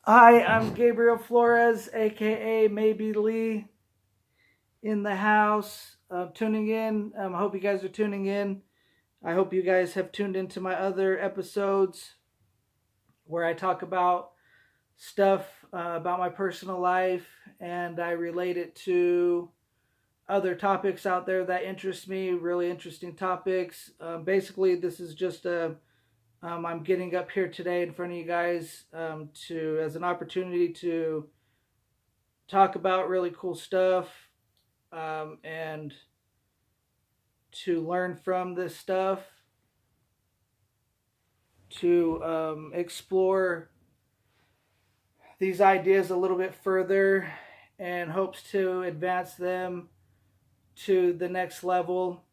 Hi, I'm Gabriel Flores, aka Maybe Lee, in the house, tuning in. I hope you guys are tuning in. I hope you guys have tuned into my other episodes where I talk about stuff about my personal life and I relate it to other topics out there that interest me, really interesting topics. Basically, this is just a I'm getting up here today in front of you guys to as an opportunity to talk about really cool stuff and to learn from this stuff, to explore these ideas a little bit further and hopes to advance them to the next level.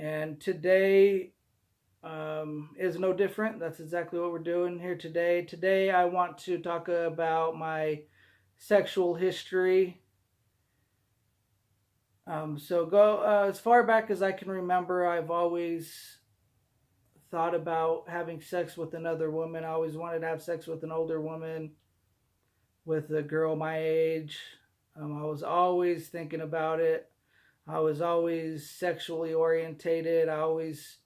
And today is no different. That's exactly what we're doing here today. Today, I want to talk about my sexual history. So go as far back as I can remember. I've always thought about having sex with another woman. I always wanted to have sex with an older woman, with a girl my age. I was always thinking about it. I was always sexually orientated. I always,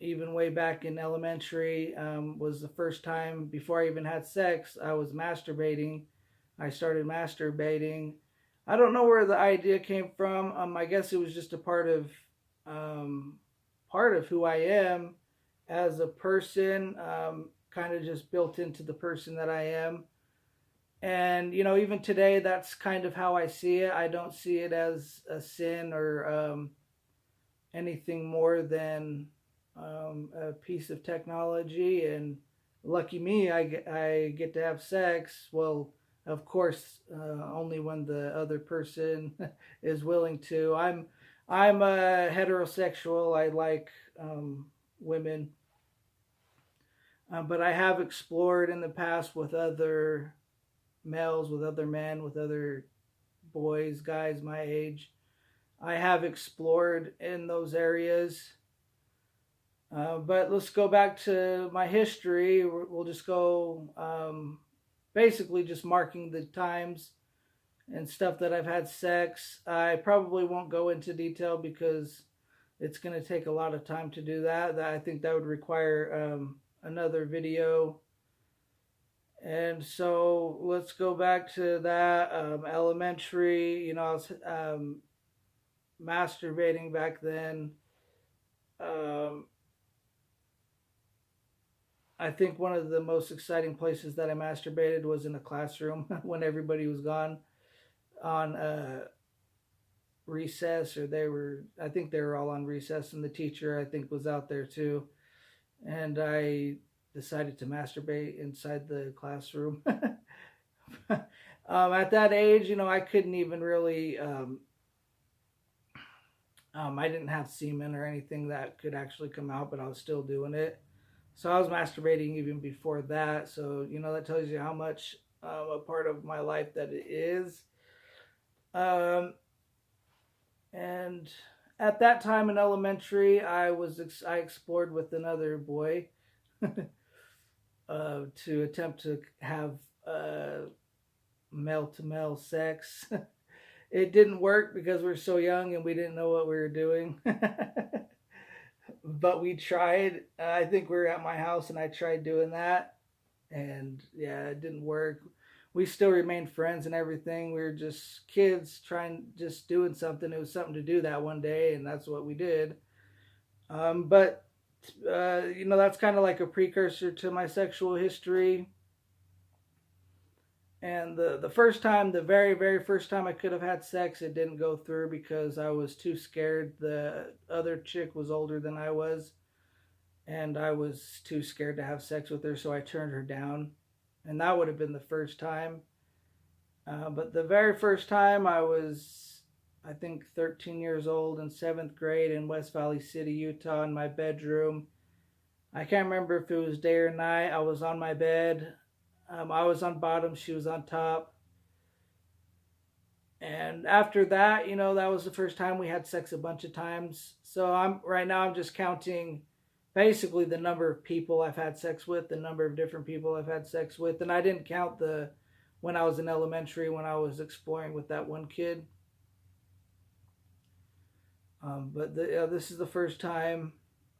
even way back in elementary, was the first time before I even had sex, I was masturbating. I started masturbating. I don't know where the idea came from. I guess it was just a um, part of who I am as a person, kind of just built into the person that I am. And even today, that's kind of how I see it. I don't see it as a sin or anything more than a piece of technology. And lucky me, I get to have sex. Well, of course, only when the other person is willing to. I'm a heterosexual. I like women, but I have explored in the past with other males, with other men, with other boys, guys my age. I have explored in those areas. But let's go back to my history. We'll just go basically just marking the times and stuff that I've had sex. I probably won't go into detail because it's going to take a lot of time to do that. I think that would require another video. And so let's go back to that. Elementary, I was masturbating back then. Um, I think one of the most exciting places that I masturbated was in a classroom when everybody was gone on recess, or I think they were all on recess, and the teacher, I think, was out there too. And I decided to masturbate inside the classroom. At that age, I couldn't even really, I didn't have semen or anything that could actually come out, but I was still doing it. So I was masturbating even before that. So, that tells you how much a part of my life that it is. Um, and at that time in elementary, I explored with another boy to attempt to have male to male sex. It didn't work because we were so young and we didn't know what we were doing. But we tried. I think we were at my house and I tried doing that. And yeah, it didn't work. We still remained friends and everything. We were just kids trying, just doing something. It was something to do that one day, and that's what we did. But that's kind of like a precursor to my sexual history. And the first time, the very very first time I could have had sex, it didn't go through because I was too scared. The other chick was older than I was, and I was too scared to have sex with her, so I turned her down. And that would have been the first time. But the very first time, I was, I think, 13 years old in seventh grade in West Valley City, Utah, in my bedroom. I can't remember if it was day or night. I was on my bed. I was on bottom, she was on top. And after that, that was the first time we had sex a bunch of times. So I'm right now I'm just counting basically the number of people I've had sex with, the number of different people I've had sex with, and I didn't count the when I was in elementary when I was exploring with that one kid. This is the first time.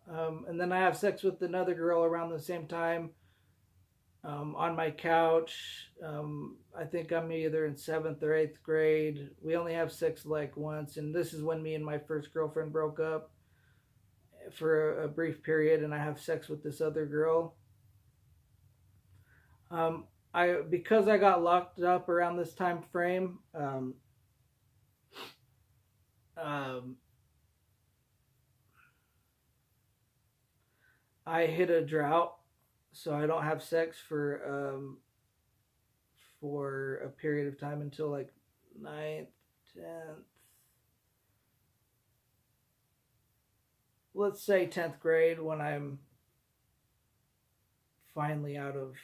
And then I have sex with another girl around the same time on my couch. I think I'm either in seventh or eighth grade. We only have sex like once, and this is when me and my first girlfriend broke up for a brief period, and I have sex with this other girl. I because I got locked up around this time frame. Um, I hit a drought, so I don't have sex for a period of time until like ninth, 10th, let's say 10th grade when I'm finally out of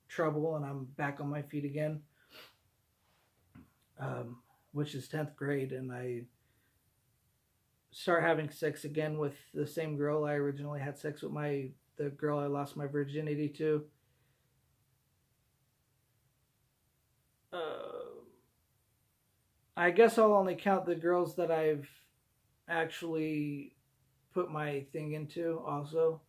trouble and I'm back on my feet again, um, which is 10th grade, and I start having sex again with the same girl I originally had sex with, the girl I lost my virginity to. I guess I'll only count the girls that I've actually put my thing into also.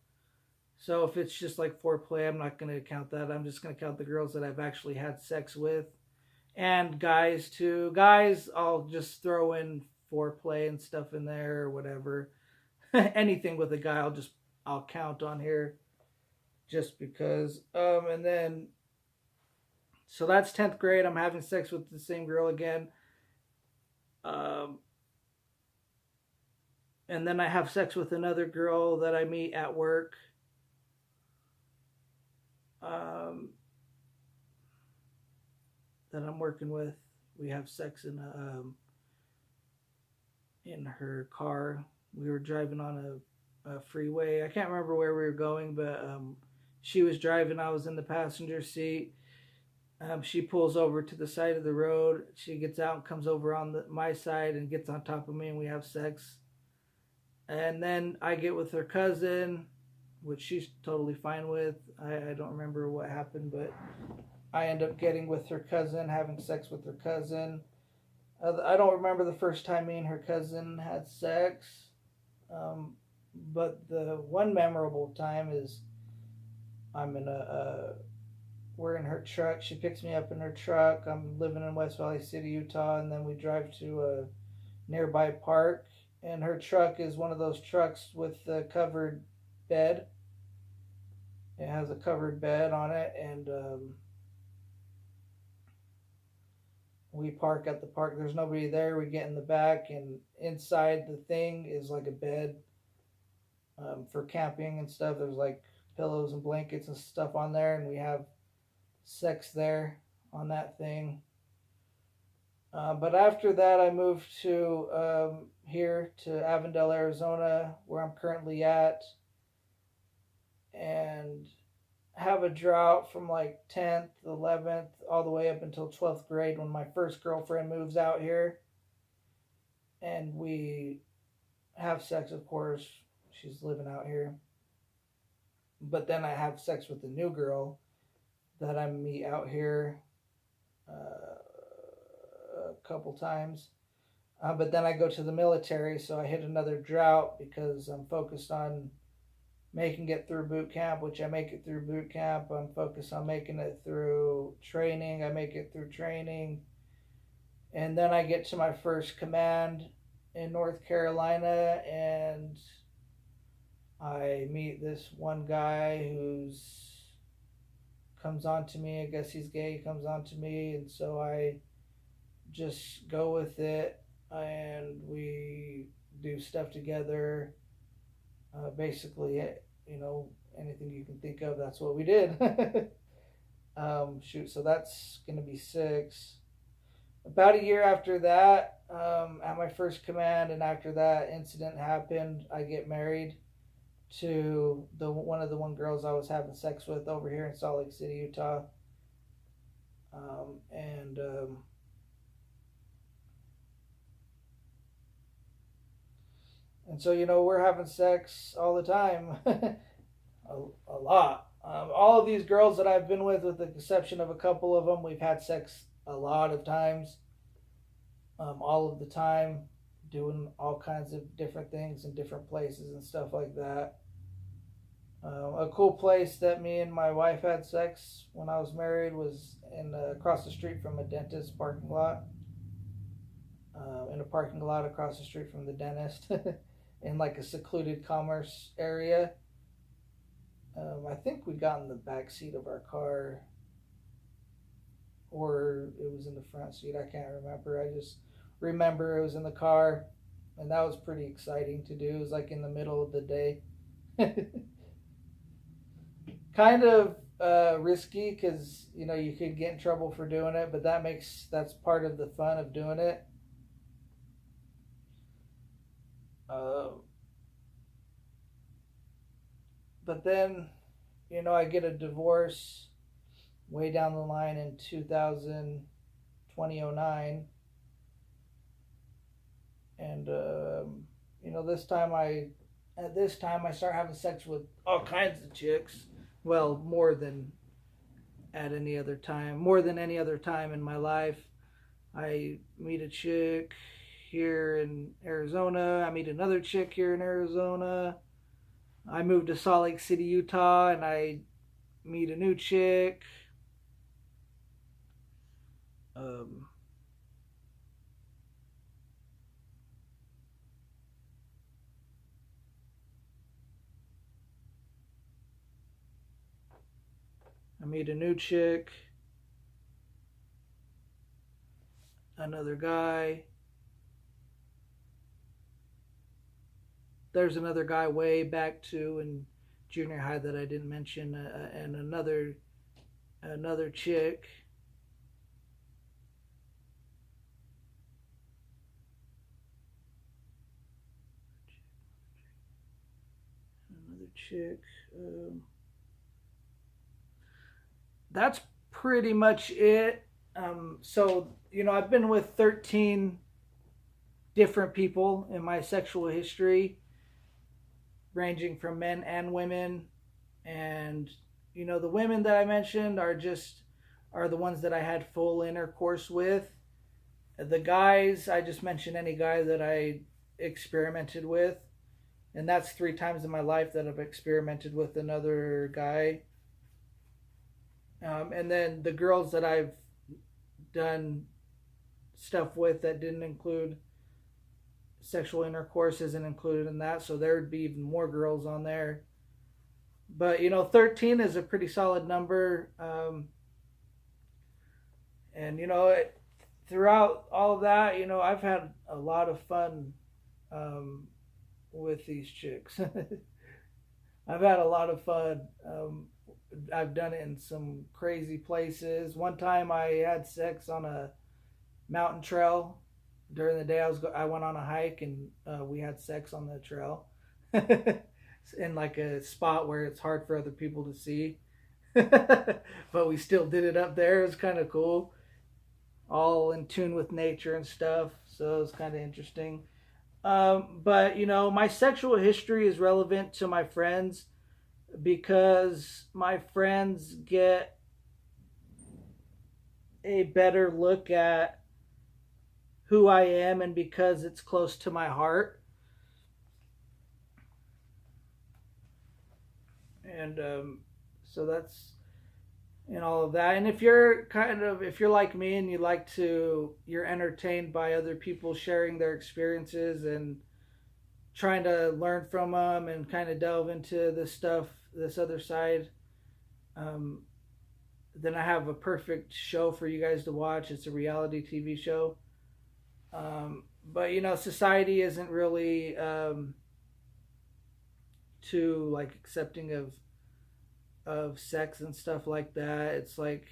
So if it's just like foreplay, I'm not going to count that. I'm just going to count the girls that I've actually had sex with. And guys too. Guys, I'll just throw in foreplay and stuff in there or whatever. Anything with a guy, I'll count on here just because. And then so that's 10th grade. I'm having sex with the same girl again. Um, and then I have sex with another girl that I meet at work. That I'm working with. We have sex in her car. We were driving on a freeway. I can't remember where we were going, but she was driving. I was in the passenger seat. She pulls over to the side of the road. She gets out and comes over on my side and gets on top of me, and we have sex. And then I get with her cousin, which she's totally fine with. I don't remember what happened, but I end up getting with her cousin, having sex with her cousin. I don't remember the first time me and her cousin had sex, but the one memorable time is I'm in we're in her truck. She picks me up in her truck. I'm living in West Valley City, Utah, and then we drive to a nearby park. And her truck is one of those trucks with the covered bed. It has a covered bed on it, and we park at the park. There's nobody there. We get in the back, and inside the thing is like a bed for camping and stuff. There's like pillows and blankets and stuff on there, and we have sex there on that thing. But after that, I moved to here to Avondale, Arizona, where I'm currently at, and have a drought from like 10th, 11th, all the way up until 12th grade when my first girlfriend moves out here. And we have sex, of course. She's living out here. But then I have sex with the new girl that I meet out here a couple times. But then I go to the military, so I hit another drought because I'm focused on making it through boot camp, which I make it through boot camp. I'm focused on making it through training. I make it through training. And then I get to my first command in North Carolina, and I meet this one guy who's comes on to me. I guess he's gay. He comes on to me, and so I just go with it, and we do stuff together. Basically, anything you can think of, that's what we did. So that's going to be 6. About a year after that, at my first command, and after that incident happened, I get married to one of the girls I was having sex with over here in Salt Lake City, Utah. And And so, we're having sex all the time, a lot. All of these girls that I've been with the exception of a couple of them, we've had sex a lot of times, all of the time, doing all kinds of different things in different places and stuff like that. A cool place that me and my wife had sex when I was married was across the street from a dentist parking lot. In a parking lot across the street from the dentist, in like a secluded commerce area. I think we got in the back seat of our car, or it was in the front seat. I can't remember. I just remember it was in the car, and that was pretty exciting to do. It was like in the middle of the day. Kind of risky because you could get in trouble for doing it, but that's part of the fun of doing it. Uh, but then, I get a divorce way down the line in 2009, and this time I start having sex with all kinds of chicks. Well, more than any other time in my life. I meet a chick here in Arizona. I meet another chick here in Arizona. I moved to Salt Lake City, Utah, and I meet a new chick. Um, I meet a new chick, another guy. There's another guy way back to in junior high that I didn't mention, and another chick. Another chick. That's pretty much it. I've been with 13 different people in my sexual history, ranging from men and women. And, the women that I mentioned are the ones that I had full intercourse with. The guys, I just mentioned any guy that I experimented with. And that's 3 times in my life that I've experimented with another guy. And then the girls that I've done stuff with that didn't include sexual intercourse isn't included in that, so there would be even more girls on there. But 13 is a pretty solid number, and throughout all of that, I've had a lot of fun with these chicks. I've had a lot of fun. I've done it in some crazy places. One time I had sex on a mountain trail. During the day I went on a hike, and we had sex on the trail in like a spot where it's hard for other people to see. But we still did it up there. It was kind of cool. All in tune with nature and stuff. So it was kind of interesting. But my sexual history is relevant to my friends because my friends get a better look at who I am, and because it's close to my heart. And so that's all of that. And if you're like me and you're entertained by other people sharing their experiences and trying to learn from them and kind of delve into this other side, then I have a perfect show for you guys to watch. It's a reality TV show. But society isn't really too like accepting of sex and stuff like that. It's like,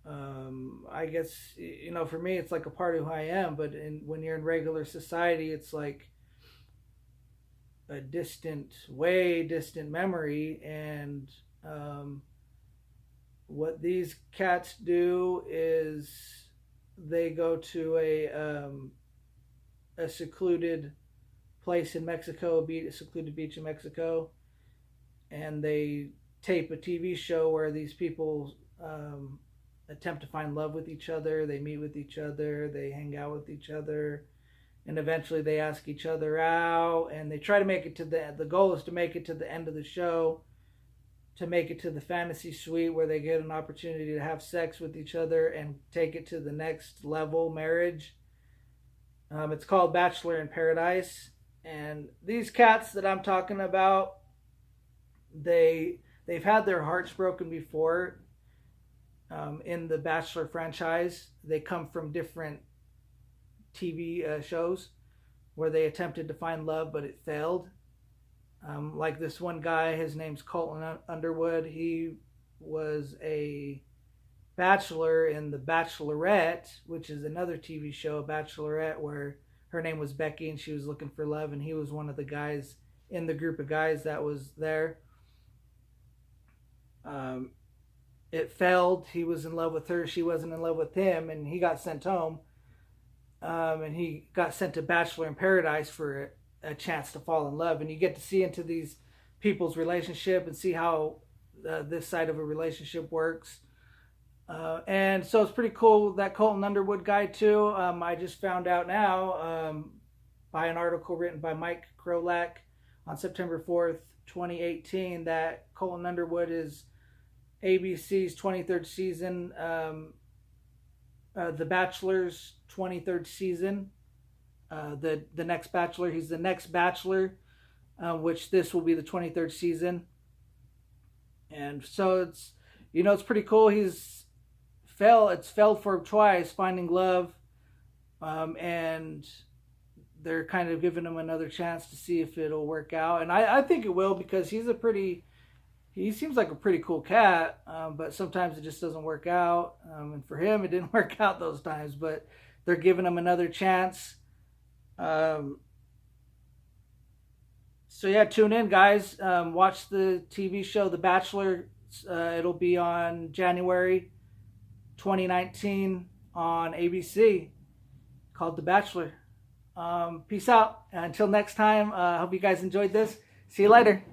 I guess for me it's like a part of who I am. But when you're in regular society, it's like a way distant memory. And what these cats do is they go to a secluded place in Mexico, a secluded beach in Mexico, and they tape a TV show where these people attempt to find love with each other. They meet with each other, they hang out with each other, and eventually they ask each other out, and they try to make it to the goal is to make it to the end of the show, to make it to the fantasy suite where they get an opportunity to have sex with each other and take it to the next level, marriage. It's called Bachelor in Paradise, and these cats that I'm talking about, they've had their hearts broken before. In the Bachelor franchise, they come from different TV shows where they attempted to find love, but it failed. Like this one guy, his name's Colton Underwood. He was a bachelor in The Bachelorette, which is another TV show, Bachelorette, where her name was Becky and she was looking for love, and he was one of the guys in the group of guys that was there. It failed. He was in love with her. She wasn't in love with him, and he got sent home. And he got sent to Bachelor in Paradise for a chance to fall in love. And you get to see into these people's relationship and see how this side of a relationship works. And so it's pretty cool. That Colton Underwood guy too. I just found out now by an article written by Mike Krolak on September 4th, 2018, that Colton Underwood is ABC's 23rd season, The Bachelor's 23rd season. The next Bachelor, he's the next Bachelor, which this will be the 23rd season. And so it's pretty cool. It's failed for him twice, finding love, and they're kind of giving him another chance to see if it'll work out. And I think it will, because he seems like a pretty cool cat, but sometimes it just doesn't work out. And for him, it didn't work out those times, but they're giving him another chance. So yeah, tune in, guys. Watch the TV show, The Bachelor. It'll be on January 2019 on ABC, called The Bachelor. Peace out. Until next time, I hope you guys enjoyed this. See you later.